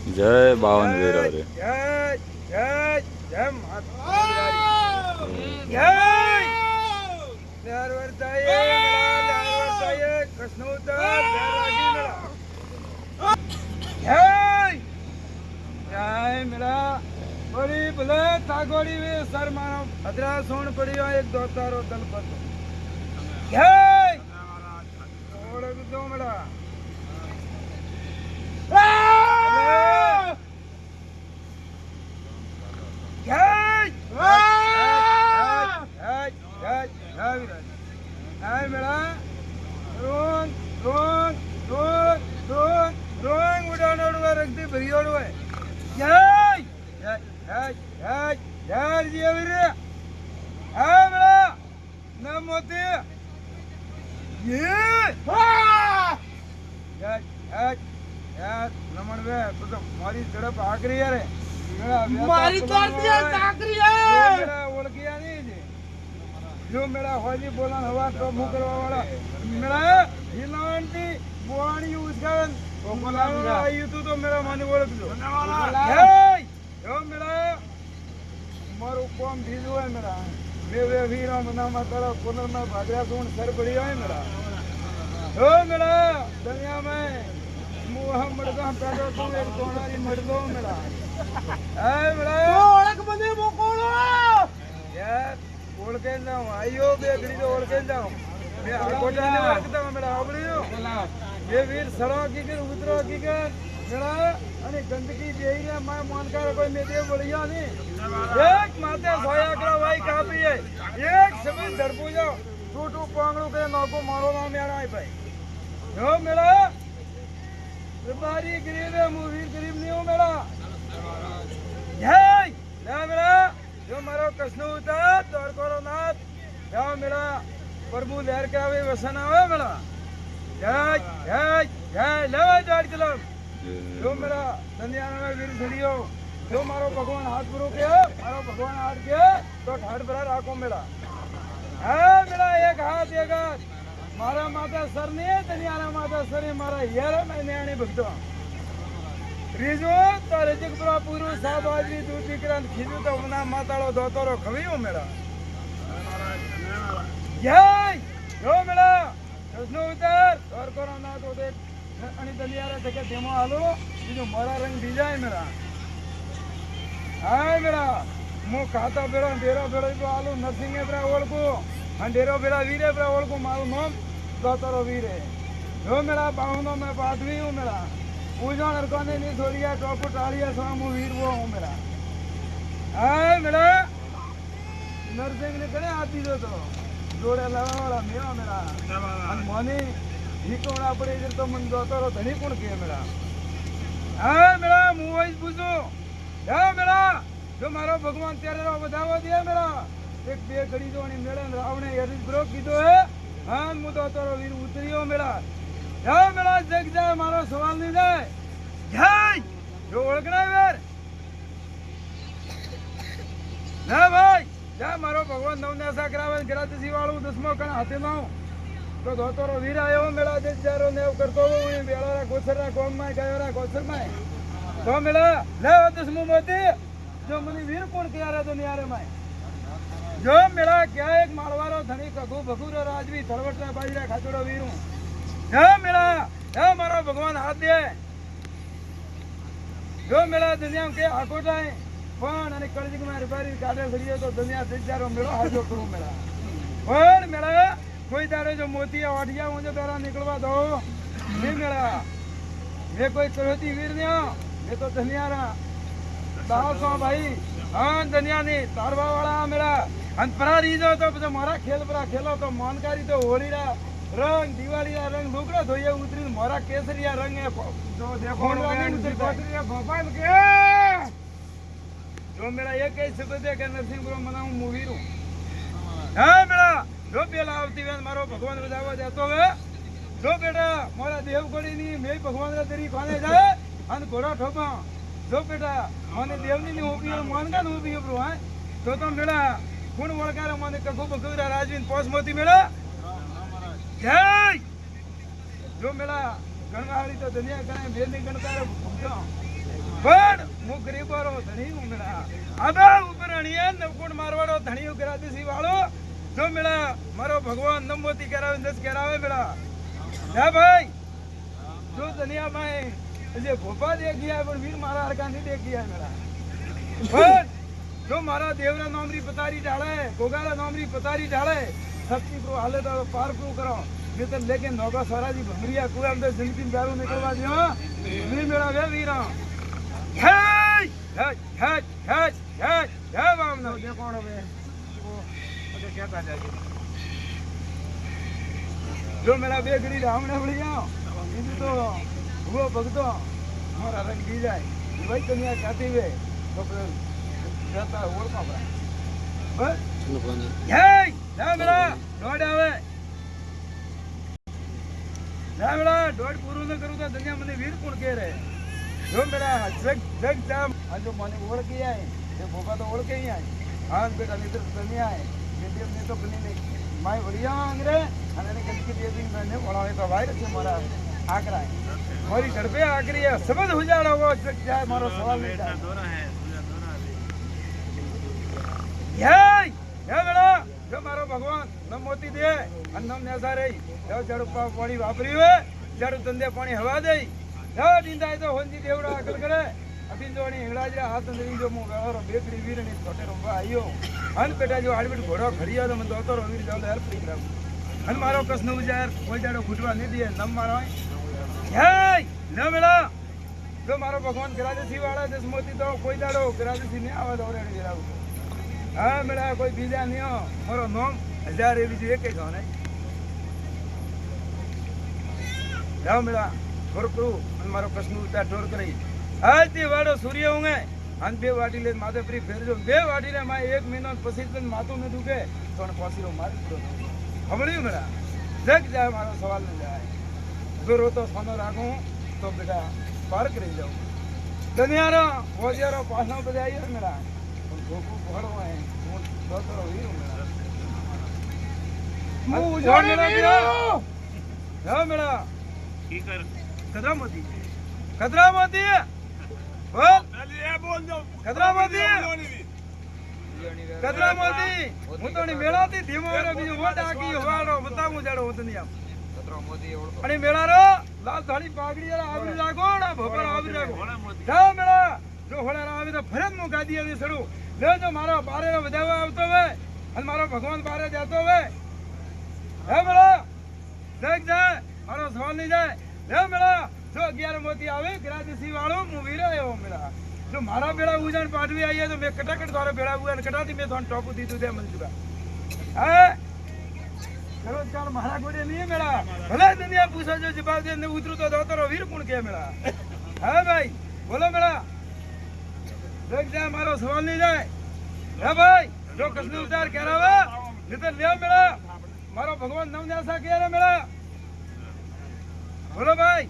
जय बावन वीरा रे सर मानो अदरा सोन पड़ियो एक दोतारो दल पर दो मेरा मारी झड़प आखरी है रे मारी तोड़ दिया ताकरी है मेरा ओळखिया नहीं जी जो मेरा होजी बोलन हवा तो मुंह करवा वाला मेरा हिलांटी बोवाणी उसगन वो बोला आयु तो मेरा माने ओळख जो हे जो मेरा मारो कोम भीजो है मेरा वे वीरा मना मा करो पुनर में भागरा सोन सर बढ़िया है मेरा जो मेरा दुनिया में मुंह मड़गा पैदा तो एक दोनारी मड़ दो मेरा ए मेरा ओळख बने मोकोळो यार ओळ के जाऊं आयो बेगड़ी तो ओळ के जाऊं मैं आकोटा ने वाकता मेरा आवड़ियो ये वीर सड़ो की के उतरो की के मेरा અને ગંદકી દેઈને માં મોનકાર કોઈ મે દે બોલિયા ની એક માથે સોયા કરો ભાઈ કાપી એક સમય ધરપુ જાઓ ટૂટુ પાંગળું કે નોકો મારો ના મેળા ભાઈ જો મેળા तुम्हारी गरीब है मूवी गरीब नहीं हूँ मेरा जय ना मेरा जो मारो कसनो होता तोर करो नाथ जाओ मेरा प्रभु लहर के आवे वसन आवे मेरा जय जय जय ले जोड़ चलो जो मेरा दुनिया में वीर छड़ियो जो मारो भगवान हाथ बुरो के मारो भगवान हाथ के तो ठाड़ बरा राखो मेरा है मेरा एक हाथ एक हाथ मारा माता सर ने दुनिया माता सर मारा यार मैं न्याणी भक्तो રીજો તો રજકપુરા પૂરું સાબ આદમી દૂધ દીકરાને ખીધું તો ઉના માતાળો ધોતરો ખવ્યો મેળા જય જો મેળા કૃષ્ણ ઉતાર તોર કરો ના તો દેખ અને દલિયારે તકે તેમાં આલો બીજો મારા રંગ બીજાય મેળા હાય મેળા મો ખાતા બેરો ડેરો બેરો તો આલો નરસિંહે બેરા ઓળખો અને ડેરો બેરા વીરે બેરા ઓળખો મારું નામ ધોતરો વીરે જો મેળા બાવનો મેં પાઠવી હું મેળા पूजा नरकोने नहीं छोड़िया टोपू टालिया स्वामू वीर वो हूँ मेरा हाय मेरा नरसिंह ने कने आती दो तो जोड़े लगा वाला मेरा मेरा अन मोनी ही कोना पड़े इधर तो मन दो तो धनी कौन के मेरा हाय मेरा मुंह वाइस पूछो या मेरा जो मारो भगवान तेरे रो बतावा दिया मेरा एक बे घड़ी जो नहीं मेरा रावणे यदि ब्रो की तो है हां मुदो तो वीर उतरियो मेरा या मेरा जग जाए मारो सवाल नहीं जाए जय जो ओळखना वीर ना भाई जा मारो भगवान नवनासा करावे गराती वाळू दसमो कण हाथे नाव तो धोतरो वीर आयो मेला दे जारो नेव करतो हुई बेलारा गोसरा कोम में गयोरा गोसर में तो मेला ले दसमो मोती जो मनी वीर कोण के यार दुनिया रे में जो मेला क्या एक मारवारो धनी कगु भगुरो राजवी थरवटला बाजरा खाचड़ो वीरू जो मेरा जो मारो भगवान हाथ दे जो मेरा दुनिया के आकोटा है पण અને કળજુગ માં રબારી કાઢે સડીએ તો દુનિયા દિજારો મેળો હાજો કરું મેળા પણ મેળા કોઈ તારે જો મોતિયા વાઢિયા હું જો તારા નીકળવા દો નહીં મેળા મે કોઈ કરોતી વીર ને મે તો દુનિયારા દાસો ભાઈ હા દુનિયા ની તારવા વાળા મેળા અન પરારી જો તો પછી મારા ખેલ પરા ખેલો તો મોનકારી તો હોળીરા रंग दिवाली का रंग लुगड़ा धोइए उतरी मोरा केसरिया रंग है जो देखो भगवान के जो मेरा एक ही शब्द है कि नरसिंहपुर मनाऊं मूवी रू हां मेरा जो पेला आवती वेन मारो भगवान रजावा जातो है जो बेटा मोरा देवगढ़ी नी मैं भगवान रा तेरी खाने जाए अन घोड़ा ठोपा जो बेटा माने देवनी नी होपी मान का होपी ब्रो है तो मेरा गुण वळकार माने कगो बगुरा राजवीन पोस मोती मेरा जय जो मेरा ગણવાળી તો દુનિયા કરે બેર ની ગણતા ભૂખતો પણ હું ગરીબોરો ધણી હું મેળા આબા ઉપર અણીએ નવકોણ મારવાડો ધણીઓ કરાદેસી વાળો જો મેળા મારો ભગવાન નમોતી કરાવે દસ કરાવે મેળા હે ભાઈ જો દુનિયા માં જે ભોપા દેખ્યા પણ વીર મારા હરકા નહીં દેખ્યા મેળા પણ જો મારા દેવરા નામરી પતારી ઢાળે ગોગારા નામરી પતારી ઢાળે સત્ય પ્રો હાલે તો પાર પ્રો કરો નહીતર લેકે નોગા સરાજી ભમરિયા કુવા અંદર જિંદગી દારૂ નીકળવા દો વી મેળા વે વીરા હે હે હે હે હે હે વામનો જે કોણ હવે ઓકે કહેતા જાજે જો મેળા બે ઘડી રામણે વળી આવ બીજું તો હુઓ ભગતો મારા રંગ દી જાય ભાઈ કન્યા કાતી વે તો જતા ઓળખા બરા બસ હે જા મેળા દોડ આવે જા મેળા દોડ પૂરું ન કરું તો દુનિયા મને વીર કોણ કહે રે જો મેળા જગ જગ જામ આ જો મને ઓળખી આય એ ભોપા તો ઓળખે ही आए हां बेटा मित्र दुनिया है ये देव ने तो बनी नहीं माय बढ़िया अंगरे અને કનકી દેવી મને ઓળાવે તો વાયર છે મારા આકરા મારી ગડપે આકરી है समझ ઉજાડા वो जग जाए મારો સવાલ નહીં થાય દોરા હે હે બેડા જો મારો ભગવાન નમ મોતી દે અને નમ નેસા રહી જો જડ પાણી વાપરી હોય જડ ધંધે પાણી હવા દે જો દીંદાય તો હોંજી દેવડા અકલ કરે અભી જોણી હેંગડાજરા હાથ અંદરી જો મો વેરો બેકડી વીરની છોટે રંબા આયો અન બેટા જો આડબીટ ઘોડો ખડિયા તો મને દોતો રવીર જાવ હેલ્પ કરી કરાવ અન મારો કસનો ઉજાર કોઈ જાડો ઘૂટવા નહીં દે નમ મારો હે ન મેળા જો મારો ભગવાન કરાદેસી વાળા દસ મોતી તો કોઈ જાડો કરાદેસી ને આવા દોરે જરાવ હા મેળા કોઈ બીજા નહીં મારો નોમ 1000 એવી જો એકે જો ને જાવ મેળા ખોરકરું અને મારો કસનો ઉતાર ઢોર કરી આજથી વાડો સૂર્ય ઊંઘે અને બે વાટી લે માથે ફરી ફેરજો બે વાટી લે માં 1 મહિનો પછી તને માથું ન દુખે તો પાસીરો મારી પૂરો ખબર્યું મેળા જગ જાય મારો સવાલ ન જાય જો રોતો સોનો રાખું તો બેટા પાર કરી જાઉં દનિયારો ઓજિયારો પાછો બજાયો મેળા પણ ભોકો ભળો હે હું દોતરો વીરો મેળા હું ઉજાડી વીરો હા મેળા કી કર કદરામતી બોલ એ બોલ દો કદરામતી હું તો ની મેળાથી ધીમો રે બીજો મોટા કી હોવાડો બતાવું જાડો હું તને આમ કદરામતી ઓળખો અને મેળારો લાલ ધાણી પાઘડી વાળા આવરી રાખો ને ભોપર આવરી રાખો જા મેળા જો હોળારા આવે તો ફરજ નું ગાદી આવી સડું લે જો મારો બારે વધાવા આવતો હોય અને મારો ભગવાન બારે જતો હોય હે મેળા દેખ જા મારો સવાલ નહીં જાય હે મેળા જો 11 મોતી આવે કરાદેસી વાળો હું વીરો આવ્યો મેળા જો મારા બેડા ઉજાણ પાડવી આઈએ તો મેં કટાકટ તારો બેડા ઉજાણ કટાતી મેં તોન ટોપુ દીધું દે મંજુરા હે ચલો ચાલ મારા ગોડે નહીં મેળા ભલે દુનિયા પૂછો જો જવાબ દે ને ઉતરું તો દોતરો વીર કોણ કે મેળા હે ભાઈ બોલો મેળા દેખ જા મારો સવાલ નહીં જાય હે ભાઈ જો કસનો ઉતાર કરાવે નહીતર લે મેળા મારો ભગવાન નવન્યાસા કે રે મેળા બોલો ભાઈ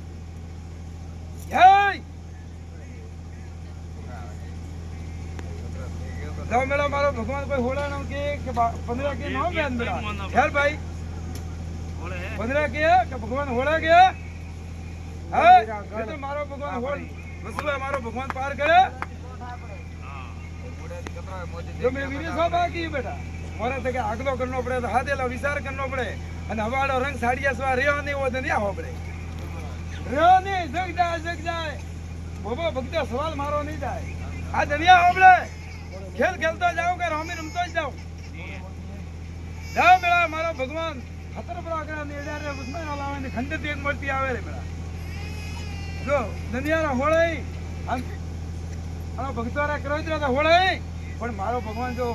जाओ मेरा मारो भगवान कोई होड़ा ना के 15 के नाम है अंदर यार भाई 15 के भगवान होड़ा के है तो मारो भगवान होड़ वसुआ मारो भगवान पार करे जो मैं वीडियो सब बाकी बेटा मोरे तक आगलो करनो पड़े तो हाथेला विचार करनो पड़े અને હવાડો રંગ સાડિયા સ્વા રહ્યો નહીં હોય તો નહીં આવો પડે રહ્યો નહીં જગ જાય બોબો ભક્તો સવાલ મારો નહીં જાય આ દુનિયા હોબળે ખેલ ખેલતો જાઉં કે રમી રમતો જ જાઉં જા મેળા મારો ભગવાન ખતર પર આગળ નેડા રે ઉસ્માન લાવે ને ખંડે એક મૂર્તિ આવે રે મેળા જો દુનિયાના હોળે આ ભક્તોરા કરો જ તો હોળે પણ મારો ભગવાન જો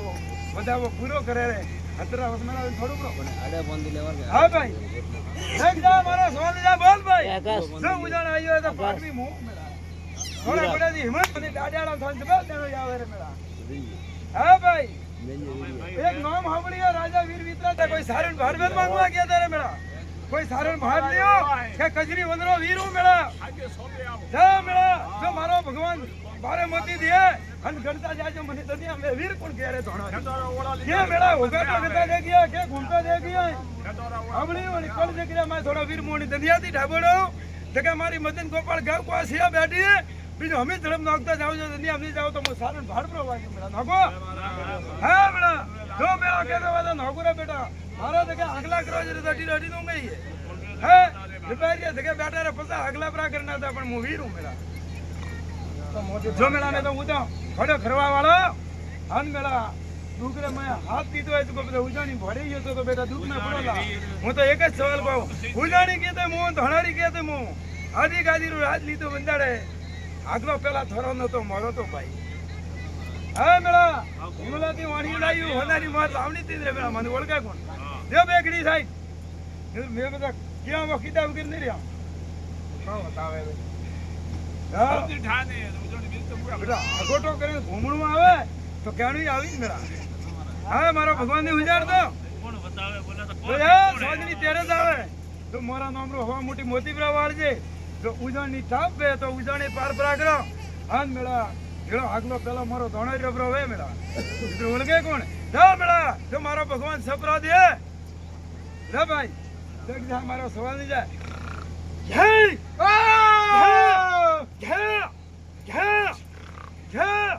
વધાવો પૂરો કરે રે ખતરા ઉસ્માન આવે થોડું પ્રો બને આડે બંધ લેવા કે હા ભાઈ દેખ જા મારો સોલ જા બોલ ભાઈ જો ઉજાણ આવ્યો તો પાટવી મો મેળા થોડા બડાની હિંમત અને દાડાળા થાન જબા દેણો આવે રે મેળા હા ભાઈ એક નામ હાવળિયા રાજા વીર વિતરા કોઈ સારણ ભારવેદ માંગવા ગયા તારે મેળા કોઈ સારણ ભાર લ્યો કે કજરી વંદરો વીરો મેળા જા મેળા જો મારો ભગવાન બારે મોતી દે અન ગણતા જાજો મને દુનિયા મે વીર કોણ કહે રે ધોણો કે મેળા ઉગાતો ગતા દે ગયા કે ઘૂમતા દે ગયા હાવળિયો ની કળ દે ગયા મે થોડા વીર મોની દુનિયાથી ઢાબડો કે મારી મદન ગોપાલ ગાવ પાસિયા બેઠી હે બીજો અમે ધડમ નાખતા જાવ છો દુનિયા અમને જાવ તો હું સારું ભાડ પર વાગી મેળા નાખો હા મેળા જો મેળા કે દવા નાખો રે બેટા મારા તો કે આગલા કરો છે દટી દટી નું ગઈ હે રિપેરિયા તો કે બેટા રે પસા આગલા પ્રા કરના હતા પણ હું વીરું મેળા જો મેળા ને તો હું તો ખડો ખરવા વાળો હન મેળા દુકરે મેં હાથ દીધો હોય તો બધા ઉજાણી ભરી ગયો તો બેટા દુખ ના પડોલા હું તો એક જ સવાલ કહું ઉજાણી કે તે હું ધણારી કે તે હું આદિ ગાદીનું રાજ લીધું બંધાડે આગલો પેલા થોરો નતો મારો તો ભાઈ હા મેળા હિમલાથી વાણી લાવ્યું હોનારી માર લાવણી તી રે મેળા મને ઓળખે કોણ દે બેગડી સાહેબ મેં બધા ક્યાં વખીતા વગર નહીં રહ્યા કાં બતાવે હા બેટા આગોટો કરીને ઘૂમણમાં આવે તો ક્યાંનું આવી મેળા હા મારો ભગવાન ની ઉજાડ તો સોજની તેરે જ આવે તો મારા નામનો હવા મોટી મોતીપરા વાળજે તો ઉજાણની થાપ બે તો ઉજાણી પાર પરાગરો હાન મેળા એળો આગલો પેલો મારો ધોણો રબરો વે મેળા તો ઓળખે કોણ જા મેળા જો મારો ભગવાન સપરા દે રે ભાઈ દેખ જા મારો સવાલ નહીં જાય જય જય જય જય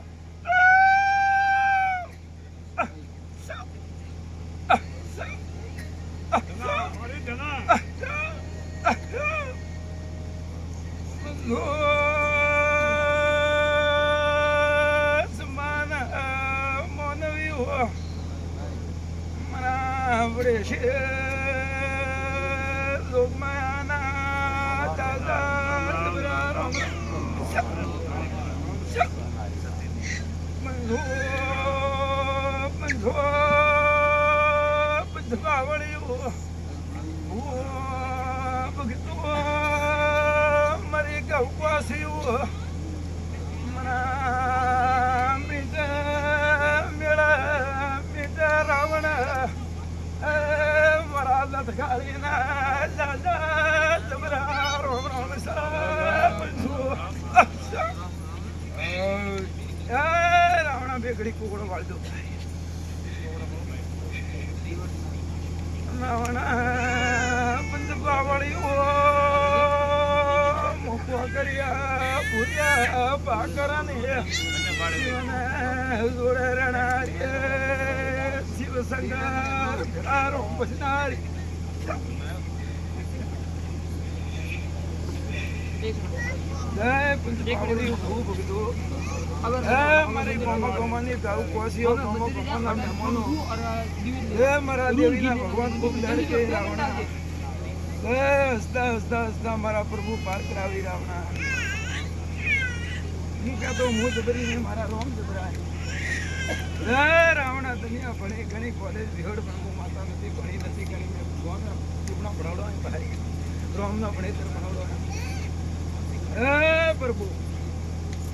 રાવણા બેગડી કુકડો વાળ દો રાવણા પંજબા વાળી મોકવા કર્યા પૂર્યા પાકરા ને જોડે રણારી શિવ સંગાર આરો બસનારી જય પંચપાવડી ખૂબ ભગતો હે મારી ગોમાની ગાઉ કોસીઓ ગોમો ગોમના મહેમાનો હે મારા દેવીના ભગવાન ખૂબ દર કે રાવણા હે હસતા હસતા હસતા મારા પ્રભુ પાર કરાવી રાવણા હું કહેતો હું જબરીને મારા રોમ જબરાય હે રાવણા દુનિયા ભણી ઘણી કોલેજ વિહડ પણ માતા નથી ભણી નથી ઘણી મેં ભગવાન ટીપણા ભણાવડો ભાઈ રોમના ભણેતર ભણાવડો હે પ્રભુ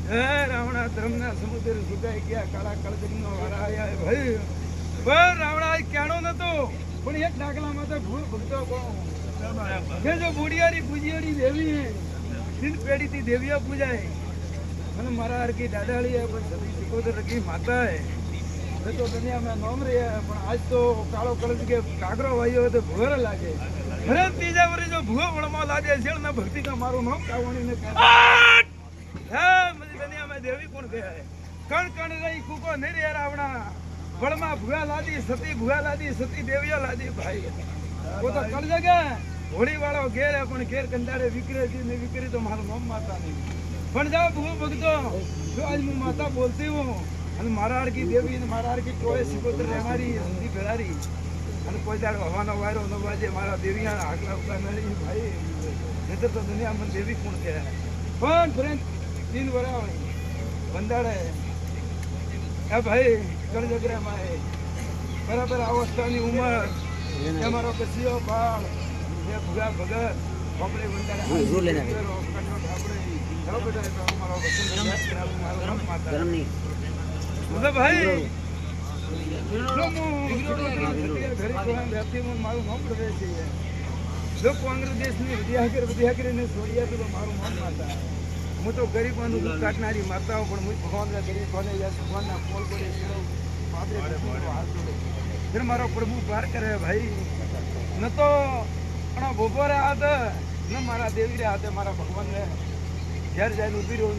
હે રાવણા ધર્મના સમુદ્ર સુકાઈ ગયા કાળા કળજગનો વાળા આયા ભાઈ પણ રાવણા ક્યાણો નતો પણ એક ડાકલામાં તો ભૂલ ભગતો કે જો બુડિયારી પૂજિયારી દેવી દિન પેઢીથી દેવિયા પૂજાય અને મારા હરકી દાદાળી પણ સદી સિકોદર રકી માતા હે તો દુનિયામાં નોમ રહ્યા પણ આજ તો કાળો કળજ કે કાગરો વાયો તો ભૂર લાગે અરે ત્રીજા વર્ષે જો ભૂવો વળમાં લાગે છે ને ભક્તિ કા મારું નામ કાવણી ને હે મજી દુનિયામાં દેવી કોણ કહે કણ કણ રહી કુકો નહીં રે રાવણા વળમાં ભૂવા લાદી સતી દેવિયા લાદી ભાઈ વો તો કળ જગે હોળી વાળો ઘેર પણ ઘેર કંડાળે વિકરે છે ને વિકરી તો મારું નામ માતા નહીં પણ જાઓ ભૂવો ભગતો જો આજ હું માતા બોલતી હું અને મારા આરકી દેવી ને મારા આરકી ટોળે સિકોતર રહેનારી હંધી ભેળારી અને કોઈ દાડ હવાનો વાયરો ન વાજે મારા દેવિયા આગલા ઉગા નળી ભાઈ નહીતર તો દુનિયામાં દેવી કોણ કહે પણ ફ્રેન્ડ 3 વરાવણી બંધાડે એ ભાઈ કળજગરામાં બરાબર અવસ્થાની ઉંમર તમારો કસિયો બાળ એ ભૂગા ભગત આપણે બંધાડે ભાઈ મારું નામ પડે છે જો કોંગ્રેસ દેશની વિદ્યા કરીને છોડ્યા તો મારું નામ માતા હું તો ગરીબોનું દુઃખ કાઢનારી માતાઓ પણ હું ભગવાન ગરીબ કોને ભગવાનના પોલ પડે ફિર મારો પ્રભુ પાર કરે ભાઈ ન તો બપોરે આ ને મારા દેવી રે હાથે મારા ભગવાનને ઘેર જઈને ઊભી રહું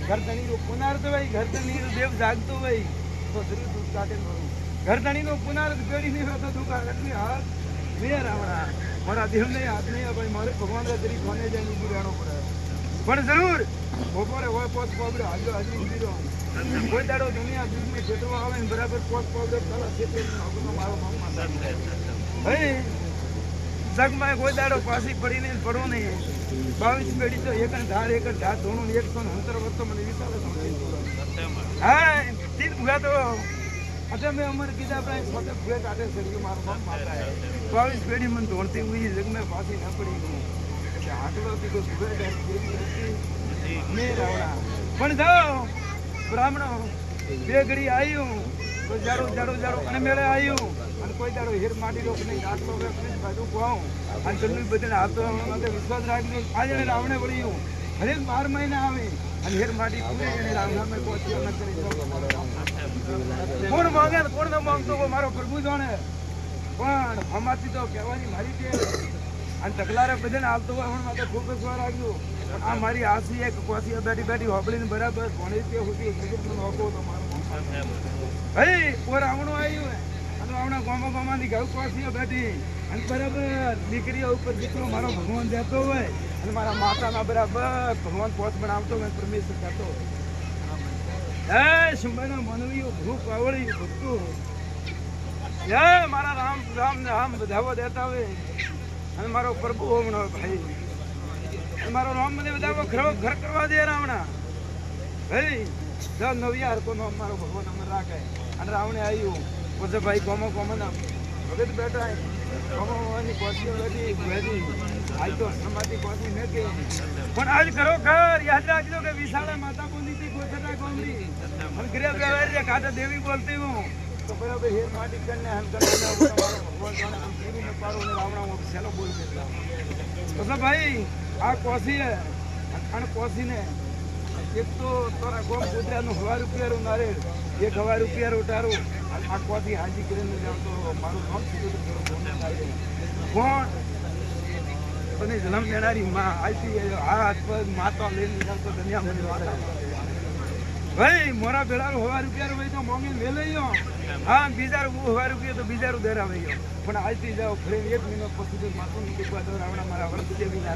ઘરધણીનો પુનાર તો ભાઈ ઘરધણીનો દેવ જાગતો ભાઈ તો જરૂર દૂધ કાઢે ભરું ઘરધણીનો પુનાર પેઢી નહીં હોતો દુકાળ એટલી હાથ વે રાવણા મારા દેવને હાથ નહીં ભાઈ મારે ભગવાન તરીકે કોને જઈને ઊભું રહેવાનું પડે પણ જરૂર બપોરે હોય પોત પાવડે હાજર હાજરી ઊભી રહો કોઈ દાડો દુનિયા દૂધની ખેતરમાં આવે ને બરાબર પોત પાવડે ચાલો ખેતર મારો મનમાં હે જગમાં કોઈ દાડો પાછી પડીને પડો નહીં 22 પેઢી તો એક ધાર ધોણું 170 વર્ષ મને વિચારે હા તીન ભૂગા તો अच्छा मैं अमर कीधा अपना छोटे भूए काटे शरीर मारो मम मारता है 22 पेड़ी मन दौड़ती हुई जग में फांसी न पड़ी हूँ आटलो की को सुबह मैं रावणा पण जाओ ब्राह्मणो બે ઘડી આવ્યું તો જાડો જાડો જાડો અને મેળે આવ્યું અને કોઈ દાડો હેર માટી રોક નહીં આટલો વેપ નહીં બાજુ કહું અને તમને બધાને હાથ ધોવાનો વિશ્વાસ રાખજો આજે રાવણે વળ્યું હરેક 12 મહિના આવે અને હેર માટી પૂરે એને રાવણામાં પહોંચ્યો ન કરી કોણ માંગે કોણ ન માંગતો મારો પ્રભુ જાણે પણ હમાતી તો કહેવાની મારી છે અને તકલારે બધાને હાલતો હોય પણ મારે ખૂબ વિશ્વાસ રાખજો આ મારી આસી એક કોસી બેઠી બેઠી હોબળીને બરાબર ભણી તે સુધી જગતનો નોકો તો મારો હે ઓ રાવણો આવ્યું અને રાવણા ગામમાં ઘઉં કોસી બેઠી અને બરાબર દીકરીઓ ઉપર દીકરો મારો ભગવાન દેતો હોય અને મારા માતાના બરાબર ભગવાન પોત બનાવતો હોય પરમેશ્વર કહેતો હે સુંબના મનવીઓ ભૂખ આવડી ભક્તો હે મારા રામ રામ ને રામ વધાવો દેતા હોય અને મારો પ્રભુ હોમણો ભાઈ મારો રામ મને બધા ઘર કરવા દે રાવણા ભાઈ જો નવિયાર કોનો મારો ભગવાન અમર રાખે અને રાવણે આવ્યું પછી ભાઈ કોમો કોમના ભગત બેઠા કોમોની કોસી બેઠી ભેજી આજ તો સમાધિ કોસી ન કે પણ આજ કરો ઘર યાદ રાખજો કે વિશાળા માતા બોલી હતી ગોતરા ગોમડી અને ગ્રે બેવારી કાટા દેવી બોલતી હું તો બરાબર હેર માટી કરને હમ કરને મારો ભગવાન જાણે આમ પૂરી ન પાડો ને રાવણા સેલો બોલ દેતા તો ભાઈ આ કોસી હે અને કોસીને એક તો તોરા ગોમ ગુજરાતનું 1000 રૂપિયા નારે 1000 રૂપિયા ઉતારો આ કોસી હાજી કરીને જાવ તો મારું નામ સીધું કોણ તને જન્મ દેનારી માં આઈતી હાથ પગ માતા લઈને જાવ તો દુનિયા મને વાળે ભાઈ મોરા ભેળા 1000 રૂપિયા હોય તો મોંગી લે લઈયો હા બીજા 1000 રૂપિયા તો બીજા દેરાવે પણ આઈતી જાવ ફરી 1 મહિનો પછી માતું ની દીકવા તો રાવણા મારા વર્ગ જેવી ના